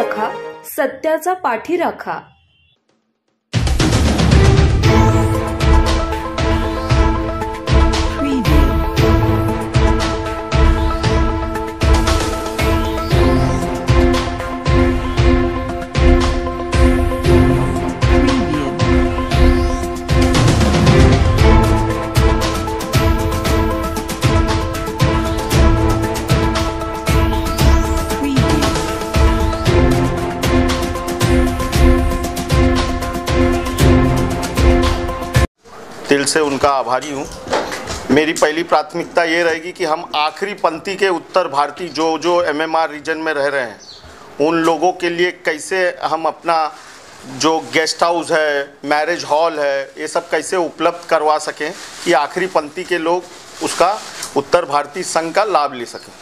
सखा सत्याचा पाठीराखा। दिल से उनका आभारी हूँ। मेरी पहली प्राथमिकता ये रहेगी कि हम आखिरी पंक्ति के उत्तर भारतीय जो एमएमआर रीजन में रह रहे हैं उन लोगों के लिए कैसे हम अपना जो गेस्ट हाउस है, मैरिज हॉल है, ये सब कैसे उपलब्ध करवा सकें कि आखिरी पंक्ति के लोग उसका उत्तर भारतीय संघ का लाभ ले सकें।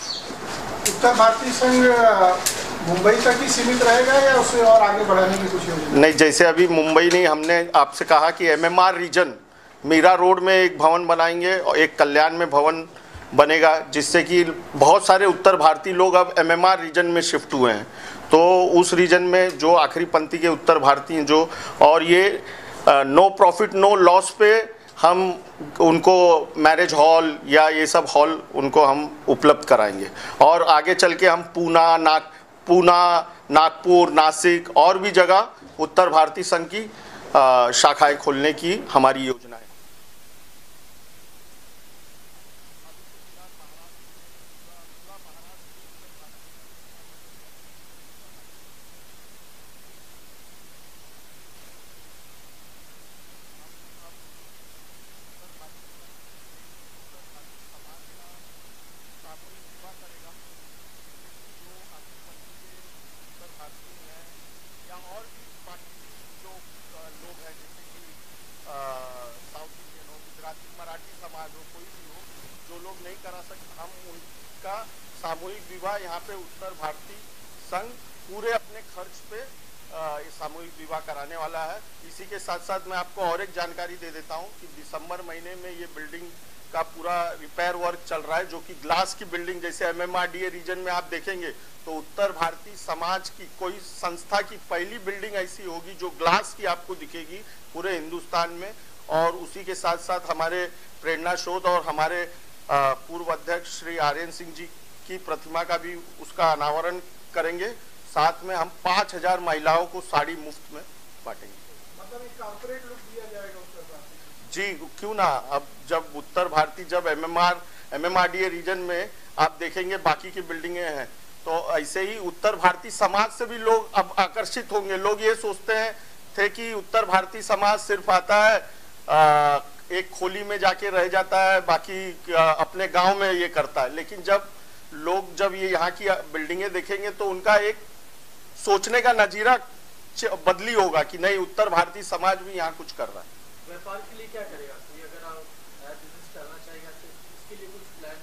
उत्तर भारतीय संघ मुंबई तक ही सीमित रहेगा या उसे और आगे बढ़ाने की कुछ योजना? नहीं, जैसे अभी मुंबई नहीं, हमने आपसे कहा कि एमएमआर रीजन मीरा रोड में एक भवन बनाएंगे और एक कल्याण में भवन बनेगा, जिससे कि बहुत सारे उत्तर भारतीय लोग अब एमएमआर रीजन में शिफ्ट हुए हैं। तो उस रीजन में जो आखिरी पंक्ति के उत्तर भारतीय जो, और ये नो प्रॉफिट नो लॉस पे हम उनको मैरिज हॉल या ये सब हॉल उनको हम उपलब्ध कराएंगे। और आगे चल के हम पूना, नागपुर, नासिक और भी जगह उत्तर भारतीय संघ की शाखाएं खोलने की हमारी योजना है। सामूहिक विवाह यहाँ पे उत्तर भारतीय संघ पूरे अपने खर्च पे सामूहिक विवाह कराने वाला है। इसी के साथ साथ मैं आपको और एक जानकारी दे देता हूँ कि दिसंबर महीने में ये बिल्डिंग का पूरा रिपेयर वर्क चल रहा है, जो कि ग्लास की बिल्डिंग, जैसे एमएमआरडीए रीजन में आप देखेंगे तो उत्तर भारतीय समाज की कोई संस्था की पहली बिल्डिंग ऐसी होगी जो ग्लास की आपको दिखेगी पूरे हिंदुस्तान में। और उसी के साथ साथ हमारे प्रेरणा शोध और हमारे पूर्व अध्यक्ष श्री आर्यन सिंह जी की प्रतिमा का भी उसका अनावरण करेंगे। साथ में हम 5000 महिलाओं को साड़ी मुफ्त में बांटेंगे। मतलब एक कॉर्पोरेट लुक दिया जाएगा उत्तर भारतीय? जी, क्यों ना। अब जब उत्तर भारतीय जब एमएमआरडीए रीजन में आप देखेंगे बाकी की बिल्डिंगें हैं, तो ऐसे ही उत्तर भारतीय समाज से भी लोग अब आकर्षित होंगे। लोग ये सोचते थे कि उत्तर भारतीय समाज सिर्फ आता है एक खोली में जाके रह जाता है, बाकी अपने गांव में ये करता है, लेकिन जब ये यहाँ की बिल्डिंगें देखेंगे तो उनका एक सोचने का नजीरा बदली होगा कि नहीं, उत्तर भारतीय समाज भी यहाँ कुछ कर रहा है। व्यापार के लिए क्या करेगा? अगर आप बिजनेस करना चाहेगा तो इसके लिए कुछ प्लान?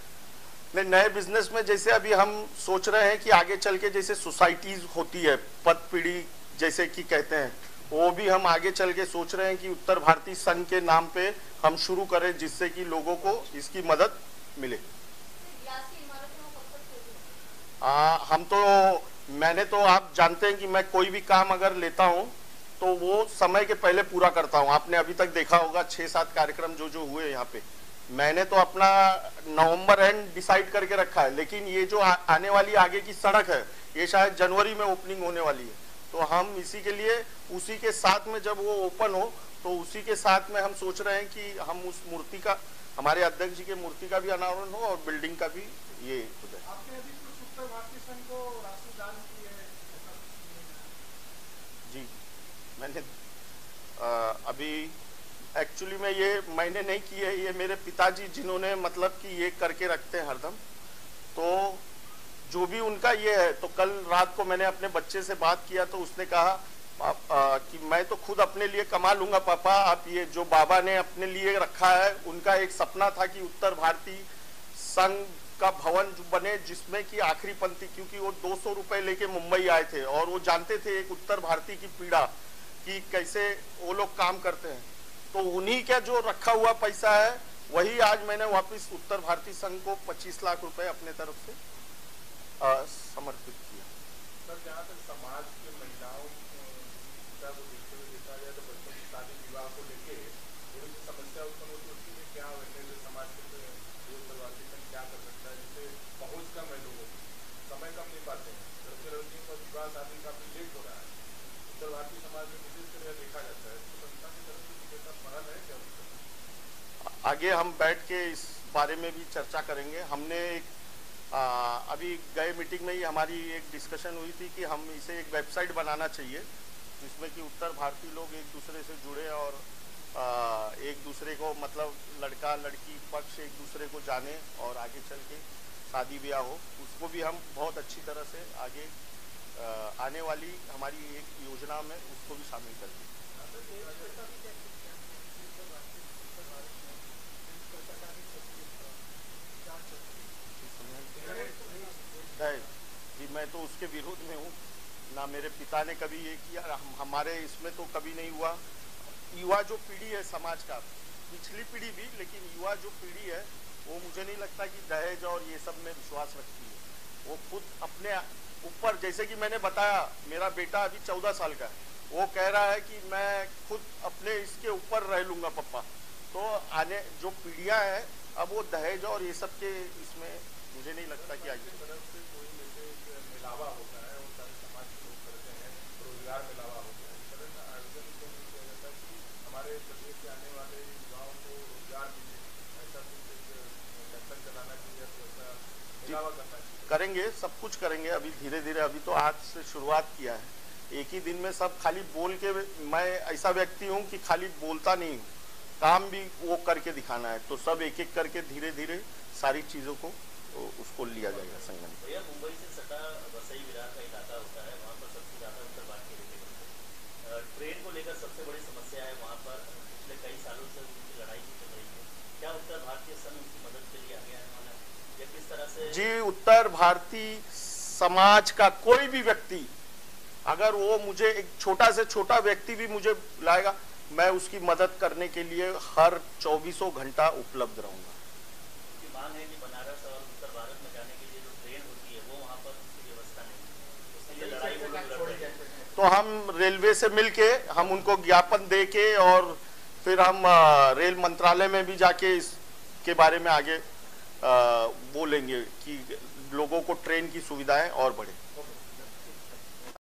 नहीं, नए बिजनेस में जैसे अभी हम सोच रहे हैं कि आगे चल के जैसे सोसाइटीज होती है, पद पीढ़ी जैसे कि कहते हैं, वो भी हम आगे चल के सोच रहे हैं कि उत्तर भारतीय संघ के नाम पे हम शुरू करें, जिससे कि लोगों को इसकी मदद मिले। मैंने तो आप जानते हैं कि मैं कोई भी काम अगर लेता हूं तो वो समय के पहले पूरा करता हूं। आपने अभी तक देखा होगा 6-7 कार्यक्रम जो हुए यहाँ पे, मैंने तो अपना नवंबर एंड डिसाइड करके रखा है, लेकिन ये जो आने वाली आगे की सड़क है ये शायद जनवरी में ओपनिंग होने वाली है। तो हम इसी के लिए उसी के साथ में जब वो ओपन हो तो उसी के साथ में हम सोच रहे हैं कि हम उस मूर्ति का, हमारे अध्यक्ष जी के मूर्ति का भी अनावरण हो और बिल्डिंग का भी ये हो जाए। आपने अभी कुछ उत्तर भारतीय संघ को राशि दान की है? जी, मैंने अभी एक्चुअली में ये मैंने नहीं की है, ये मेरे पिताजी जिन्होंने मतलब कि ये करके रखते हैं हरदम, तो जो भी उनका ये है। तो कल रात को मैंने अपने बच्चे से बात किया तो उसने कहा कि मैं तो खुद अपने लिए कमा लूंगा पापा, आप ये जो बाबा ने अपने लिए रखा है, उनका एक सपना था कि उत्तर भारतीय संघ का भवन बने जिसमें कि आखिरी पंक्ति, क्योंकि वो 200 रुपए लेके मुंबई आए थे और वो जानते थे एक उत्तर भारतीय की पीड़ा कि कैसे वो लोग काम करते हैं, तो उन्हीं का जो रखा हुआ पैसा है वही आज मैंने वापस उत्तर भारतीय संघ को 25 लाख रुपए अपने तरफ से समर्पित किया। सर जहाँ तक समाज के महिलाओं को देखते हुए देखा जाए तो बच्चों की शादी विवाह को लेके थोड़ी सी समस्या उत्पन्न होती है, उसके लिए क्या अवेयरनेस समाज के उत्तरवासी संघ क्या कर सकता है, जिससे पहुँच कम है लोगों की, समय कम नहीं पाते हैं, लड़के लड़कियों का विवाह शादी काफी लेट हो रहा है। उत्तर भारतीय समाज में विशेष कर देखा जाता है, तो संस्था की तरफ से कुछ ऐसा पहल है क्या? आगे हम बैठ के इस बारे में भी चर्चा करेंगे। हमने एक अभी गए मीटिंग में ही हमारी एक डिस्कशन हुई थी कि हम इसे एक वेबसाइट बनाना चाहिए जिसमें कि उत्तर भारतीय लोग एक दूसरे से जुड़े और एक दूसरे को मतलब लड़का लड़की पक्ष एक दूसरे को जाने और आगे चल के शादी ब्याह हो। उसको भी हम बहुत अच्छी तरह से आगे आने वाली हमारी एक योजना में उसको भी शामिल करेंगे। जी मैं तो उसके विरोध में हूँ, ना मेरे पिता ने कभी ये किया, हमारे इसमें तो कभी नहीं हुआ। युवा जो पीढ़ी है समाज का, पिछली पीढ़ी भी, लेकिन युवा जो पीढ़ी है वो मुझे नहीं लगता कि दहेज और ये सब में विश्वास रखती है। वो खुद अपने ऊपर, जैसे कि मैंने बताया मेरा बेटा अभी 14 साल का है, वो कह रहा है कि मैं खुद अपने इसके ऊपर रह लूँगा पापा। तो आने जो पीढ़ियाँ हैं अब वो दहेज और ये सब के इसमें मुझे नहीं लगता कि आगे मिलावा होता है और सारे समाज के लोग करते हैं, रोजगार मिलावा होता है, इस तरह का आयोजन तो नहीं किया जाता कि हमारे प्रदेश से आने वाले युवाओं को रोजगार मिले, ऐसा कुछ सेक्टर चलाना चाहिए, तो ऐसा मिलावा करना चाहिए। करेंगे, सब कुछ करेंगे अभी धीरे धीरे। अभी तो आज से शुरुआत किया है, एक ही दिन में सब खाली बोल के, मैं ऐसा व्यक्ति हूँ कि खाली बोलता नहीं हूँ, काम भी वो करके दिखाना है। तो सब एक एक करके धीरे धीरे सारी चीज़ों को उसको लिया जाएगा संगठन। भैया मुंबई से सटा वसई विरार का इलाका होता है, वहाँ पर सबसे ज़्यादा उत्तर भारतीय रहते हैं। ट्रेन को लेकर सबसे बड़ी समस्या है वहाँ पर, पिछले कई सालों से उनकी लड़ाई भी चल रही है। क्या उत्तर भारतीय संघ उनकी मदद के लिए आगे आने वाला है या किस तरह से? जी, उत्तर भारतीय समाज का कोई भी व्यक्ति अगर वो मुझे, एक छोटा से छोटा व्यक्ति भी मुझे लाएगा, मैं उसकी मदद करने के लिए हर 24 घंटा उपलब्ध रहूँगा। मांग है कि बनारस और उत्तर भारत में जाने के लिए जो ट्रेन होती है वो वहाँ पर उसकी व्यवस्था नहीं है, उसके लिए लड़ाई वो लोग लड़ रहे हैं। तो हम रेलवे से मिलके हम उनको ज्ञापन दे के और फिर हम रेल मंत्रालय में भी जाके इसके बारे में आगे बोलेंगे कि लोगों को ट्रेन की सुविधाएं और बढ़े।